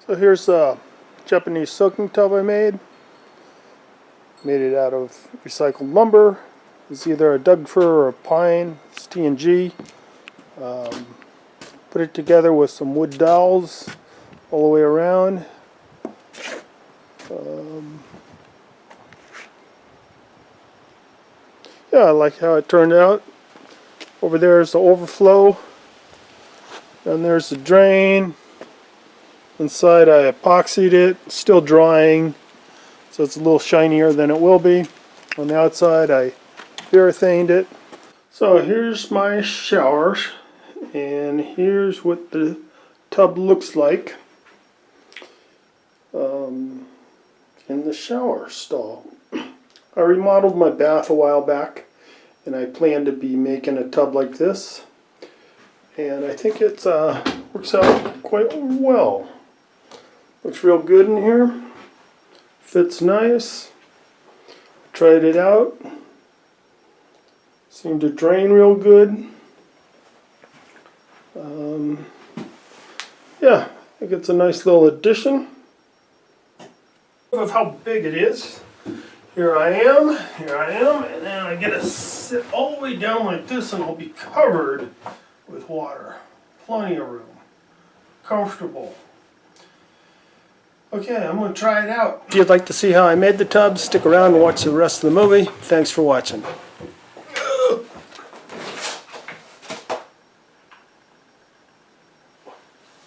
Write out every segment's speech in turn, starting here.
So here's a Japanese soaking tub I made. Made it out of recycled lumber. It's either a Doug fir or a pine. It's T&G. Put it together with some wood dowels all the way around. Yeah, I like how it turned out. Over there is the overflow. And there's the drain. Inside I epoxied it, still drying, so it's a little shinier than it will be. On the outside I urethaned it. So here's my shower, and here's what the tub looks like in the shower stall. I remodeled my bath a while back, and I plan to be making a tub like this, and I think it works out quite well. Looks real good in here. Fits nice. Tried it out. Seemed to drain real good. Yeah, I think it's a nice little addition. Of how big it is. Here I am, and then I get to sit all the way down like this and I'll be covered with water. Plenty of room. Comfortable. Okay, I'm going to try it out. If you'd like to see how I made the tub, stick around and watch the rest of the movie. Thanks for watching.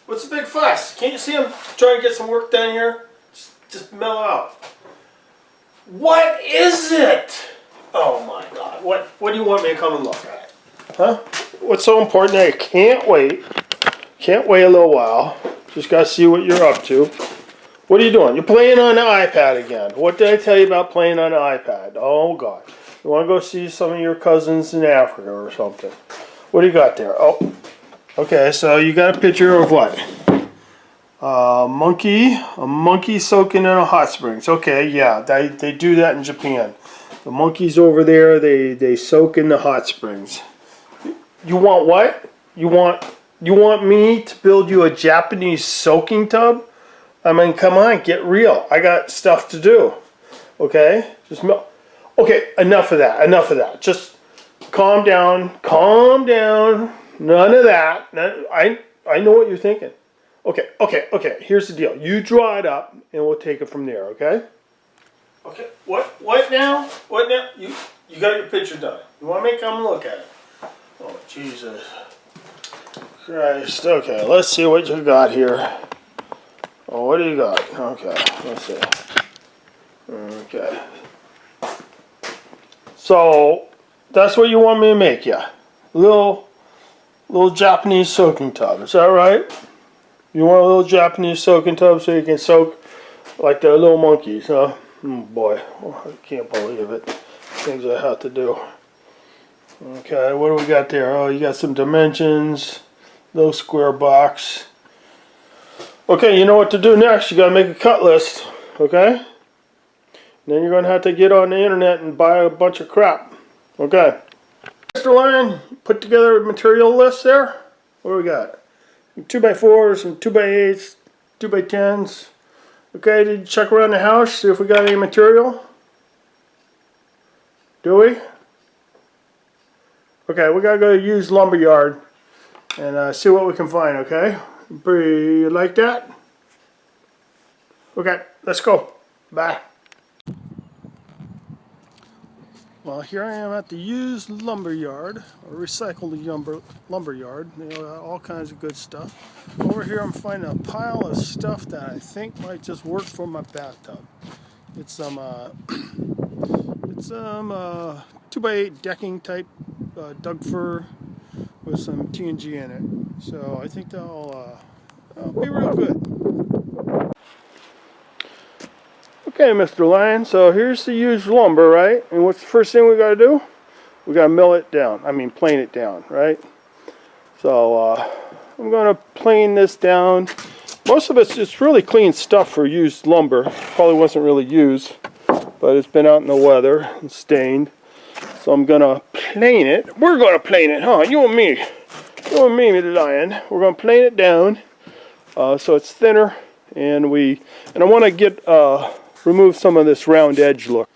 What's the big fuss? Can't you see I'm trying to get some work done here? Just mellow out. What is it? Oh my God. What do you want me to come and look at? Huh? What's so important? I can't wait. Can't wait a little while. Just got to see what you're up to. What are you doing? You're playing on the iPad again. What did I tell you about playing on the iPad? Oh God. You want to go see some of your cousins in Africa or something? What do you got there? Oh, okay, so you got a picture of what? A monkey soaking in a hot springs. Okay, yeah, they do that in Japan. The monkeys over there, they soak in the hot springs. You want what? You want me to build you a Japanese soaking tub? I mean, come on, get real. I got stuff to do. Okay? Okay, enough of that. Enough of that. Just calm down. Calm down. None of that. I know what you're thinking. Okay. Here's the deal. You draw it up, and we'll take it from there, okay? Okay. What now? What now? You got your picture done. You want me to come look at it? Oh, Jesus Christ. Okay, let's see what you got here. Oh, what do you got? Okay, let's see. Okay. So, that's what you want me to make, yeah? Little Japanese soaking tub, is that right? You want a little Japanese soaking tub so you can soak like the little monkeys, huh? Oh boy, I can't believe it. Things I have to do. Okay, what do we got there? Oh, you got some dimensions, little square box. Okay, you know what to do next. You gotta make a cut list, okay? Then you're gonna have to get on the internet and buy a bunch of crap. Okay. Mr. Lion, put together a material list there. What do we got? Some 2x4s, some 2x8s, 2x10s. Okay, did you check around the house, see if we got any material? Do we? Okay, we gotta go to used lumber yard and see what we can find, okay? You like that? Okay, let's go. Bye. Well, here I am at the used lumber yard, or recycled lumber yard. You know, all kinds of good stuff. Over here I'm finding a pile of stuff that I think might just work for my bathtub. It's some 2x8 decking type Doug fir with some T&G in it. So I think they'll be real good. Okay, Mr. Lion, so here's the used lumber, right? And what's the first thing we got to do? We got to mill it down. I mean, plane it down, right? So I'm going to plane this down. Most of it's just really clean stuff for used lumber. Probably wasn't really used, but it's been out in the weather and stained. So I'm going to plane it. We're going to plane it, huh? You and me. You and me, Mr. Lion. We're going to plane it down so it's thinner and I want to get remove some of this round edge look.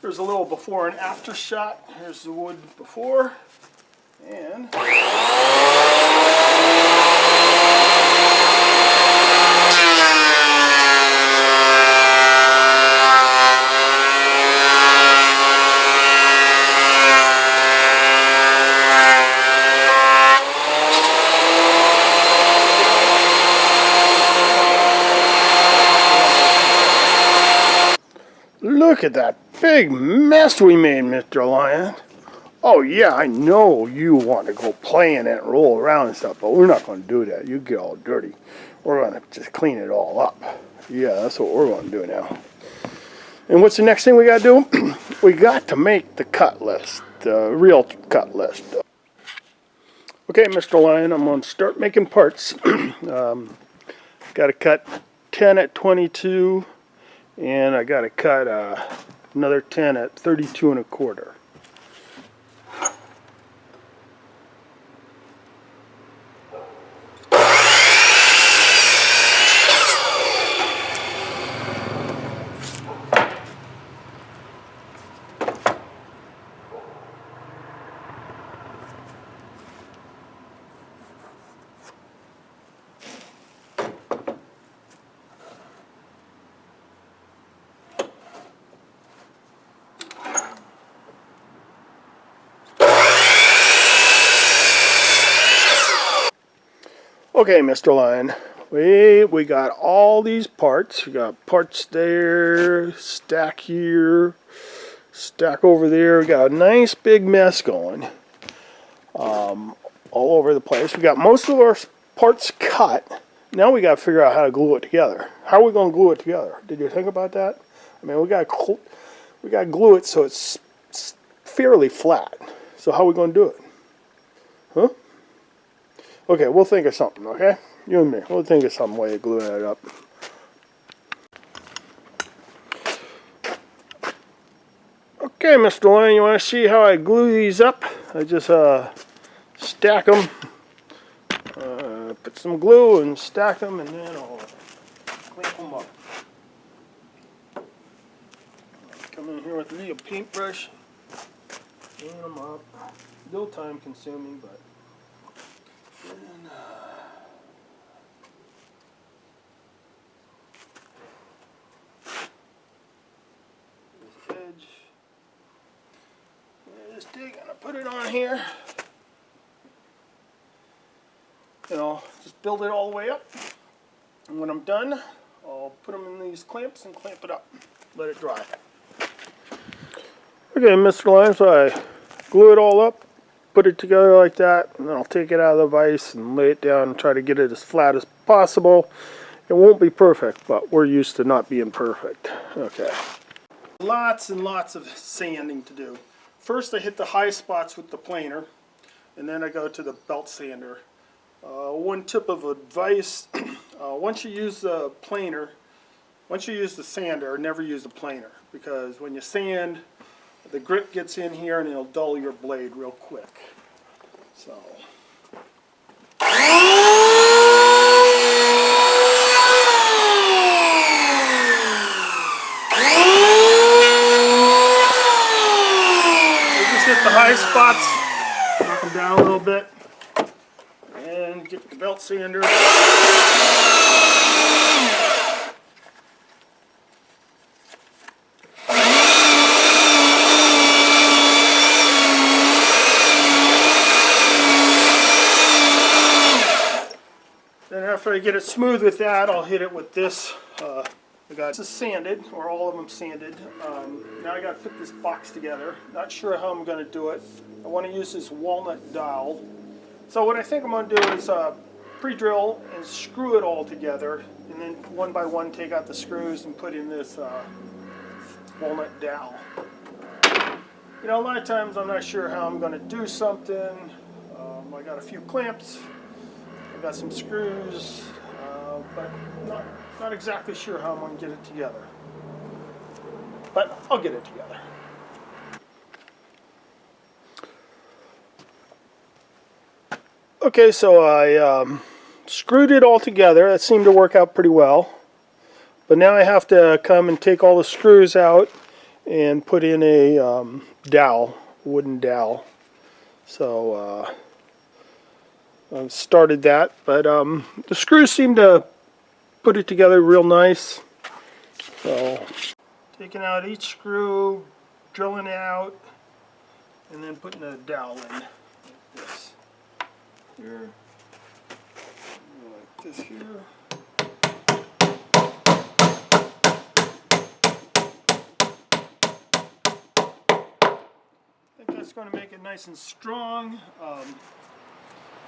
Here's a little before and after shot. Here's the wood before, and look at that big mess we made, Mr. Lion. Oh yeah, I know you want to go play in it and roll around and stuff, but we're not going to do that. You get all dirty. We're going to just clean it all up. Yeah, that's what we're going to do now. And what's the next thing we got to do? We got to make the cut list, the real cut list. Okay, Mr. Lion, I'm going to start making parts. Got to cut 10 at 22, and I got to cut another 10 at 32 1/4. Okay, Mr. Lion, we got all these parts. We got parts there, stack here, stack over there. We got a nice big mess going all over the place. We got most of our parts cut. Now we got to figure out how to glue it together. How are we going to glue it together? Did you think about that? I mean, we got to glue it so it's fairly flat. So how are we going to do it? Huh? Okay, we'll think of something, okay? You and me, we'll think of some way of gluing it up. Okay, Mr. Lion, you want to see how I glue these up? I just stack them, put some glue and stack them, and then I'll clamp them up. Come in here with me, a paintbrush, clean them up. A little time consuming, but and, this edge. This dig, I'm gonna put it on here. You know, just build it all the way up. And when I'm done, I'll put them in these clamps and clamp it up. Let it dry. Okay, Mr. Lion, so I glue it all up. Put it together like that, and then I'll take it out of the vise and lay it down and try to get it as flat as possible. It won't be perfect, but we're used to not being perfect. Okay. Lots and lots of sanding to do. First I hit the high spots with the planer, and then I go to the belt sander. One tip of advice, once you use the planer, once you use the sander, never use the planer, because when you sand, the grit gets in here and it'll dull your blade real quick. So. Just hit the high spots, knock them down a little bit, and get the belt sander. After I get it smooth with that, I'll hit it with this. This is sanded, or all of them sanded. Now I got to put this box together. Not sure how I'm going to do it. I want to use this walnut dowel. So what I think I'm going to do is pre-drill and screw it all together, and then one by one take out the screws and put in this walnut dowel. You know, a lot of times I'm not sure how I'm going to do something. I got a few clamps. Got some screws, but not exactly sure how I'm going to get it together. But I'll get it together. Okay, so I screwed it all together. That seemed to work out pretty well. But now I have to come and take all the screws out and put in a dowel, wooden dowel. So I've started that, but the screws seem to put it together real nice. So taking out each screw, drilling it out, and then putting a dowel in like this. Here, like this here. I think that's going to make it nice and strong.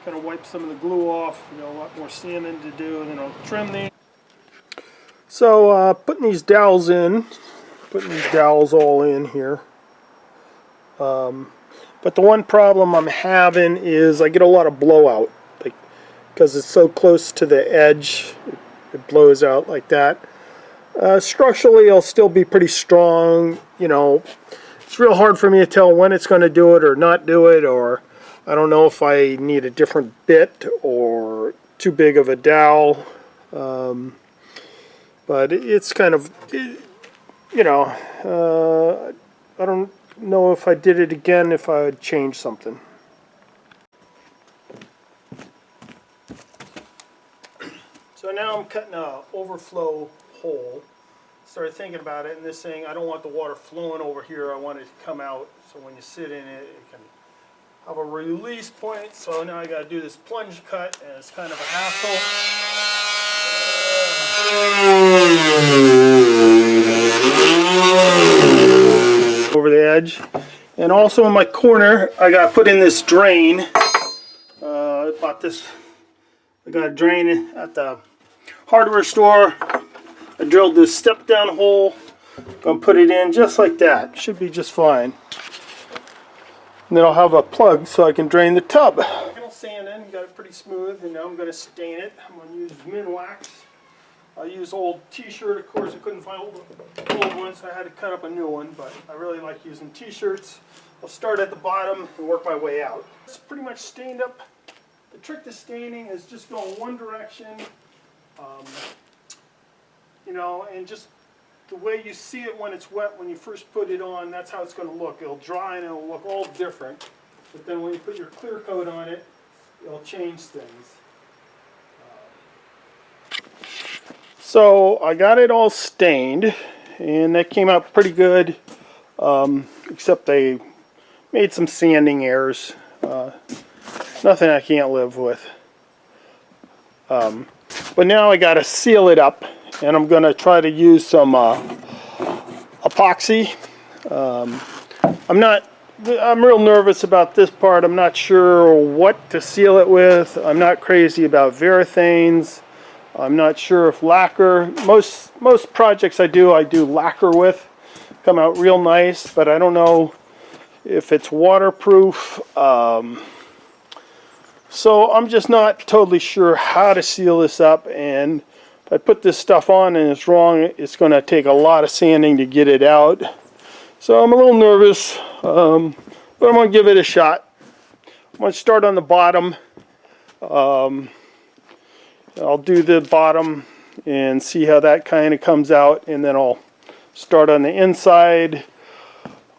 Kind of wipe some of the glue off. We got a lot more sanding to do, and then I'll trim these. So putting these dowels in, putting these dowels all in here. But the one problem I'm having is I get a lot of blowout, like, because it's so close to the edge, it blows out like that. Structurally, it'll still be pretty strong. You know, it's real hard for me to tell when it's going to do it or not do it, or I don't know if I need a different bit or too big of a dowel. But it's kind of, you know, I don't know if I did it again, if I would change something. So now I'm cutting a overflow hole. Started thinking about it, and this thing, I don't want the water flowing over here. I want it to come out, so when you sit in it, it can have a release point. So now I got to do this plunge cut, and it's kind of a hassle. Over the edge, and also in my corner I got to put in this drain. I bought this. I got a drain at the hardware store. I drilled this step down hole. Gonna put it in just like that. Should be just fine. And then I'll have a plug so I can drain the tub. Sand in, got it pretty smooth, and now I'm gonna stain it. I'm gonna use Minwax. I use old t-shirt, of course I couldn't find old ones, so I had to cut up a new one, but I really like using t-shirts. I'll start at the bottom and work my way out. It's pretty much stained up. The trick to staining is just go in one direction, you know, and just the way you see it when it's wet, when you first put it on, that's how it's going to look. It'll dry and it'll look all different, but then when you put your clear coat on it, it'll change things. So I got it all stained, and that came out pretty good, except they made some sanding errors. Nothing I can't live with. But now I got to seal it up, and I'm going to try to use some epoxy. I'm real nervous about this part. I'm not sure what to seal it with. I'm not crazy about Varathanes. I'm not sure if lacquer, most projects I do lacquer with, come out real nice, but I don't know if it's waterproof. So I'm just not totally sure how to seal this up, and if I put this stuff on and it's wrong, it's going to take a lot of sanding to get it out. So I'm a little nervous, but I'm going to give it a shot. I'm going to start on the bottom. I'll do the bottom and see how that kind of comes out, and then I'll start on the inside.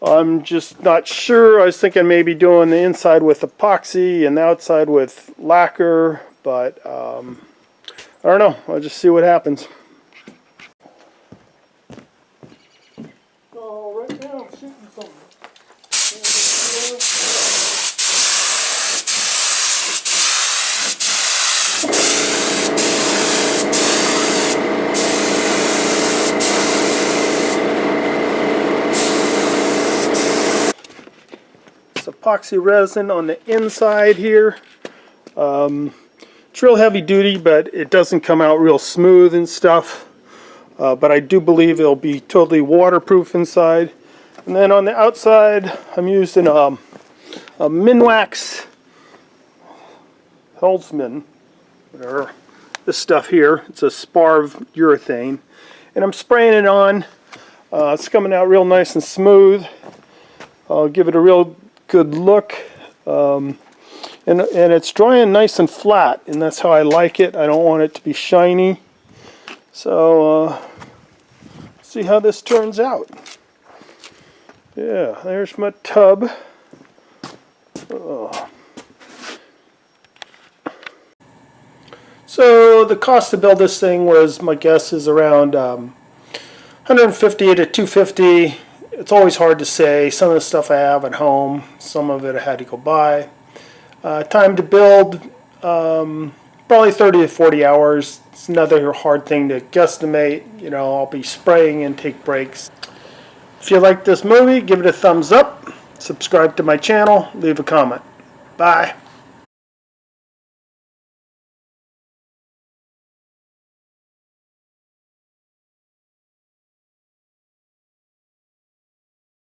I'm just not sure. I was thinking maybe doing the inside with epoxy and the outside with lacquer, but I don't know. I'll just see what happens. So right now I'm shooting some. Epoxy resin on the inside here. It's real heavy duty, but it doesn't come out real smooth and stuff. But I do believe it'll be totally waterproof inside. And then on the outside, I'm using a Minwax Helsman, whatever. This stuff here, it's a Sparv urethane, and I'm spraying it on. It's coming out real nice and smooth. I'll give it a real good look. And it's drying nice and flat, and that's how I like it. I don't want it to be shiny. So, see how this turns out. Yeah, there's my tub. Oh. So the cost to build this thing was, my guess is around 150 to 250. It's always hard to say. Some of the stuff I have at home, some of it I had to go buy. Time to build, probably 30 to 40 hours. It's another hard thing to guesstimate. You know, I'll be spraying and take breaks. If you like this movie, give it a thumbs up. Subscribe to my channel. Leave a comment. Bye.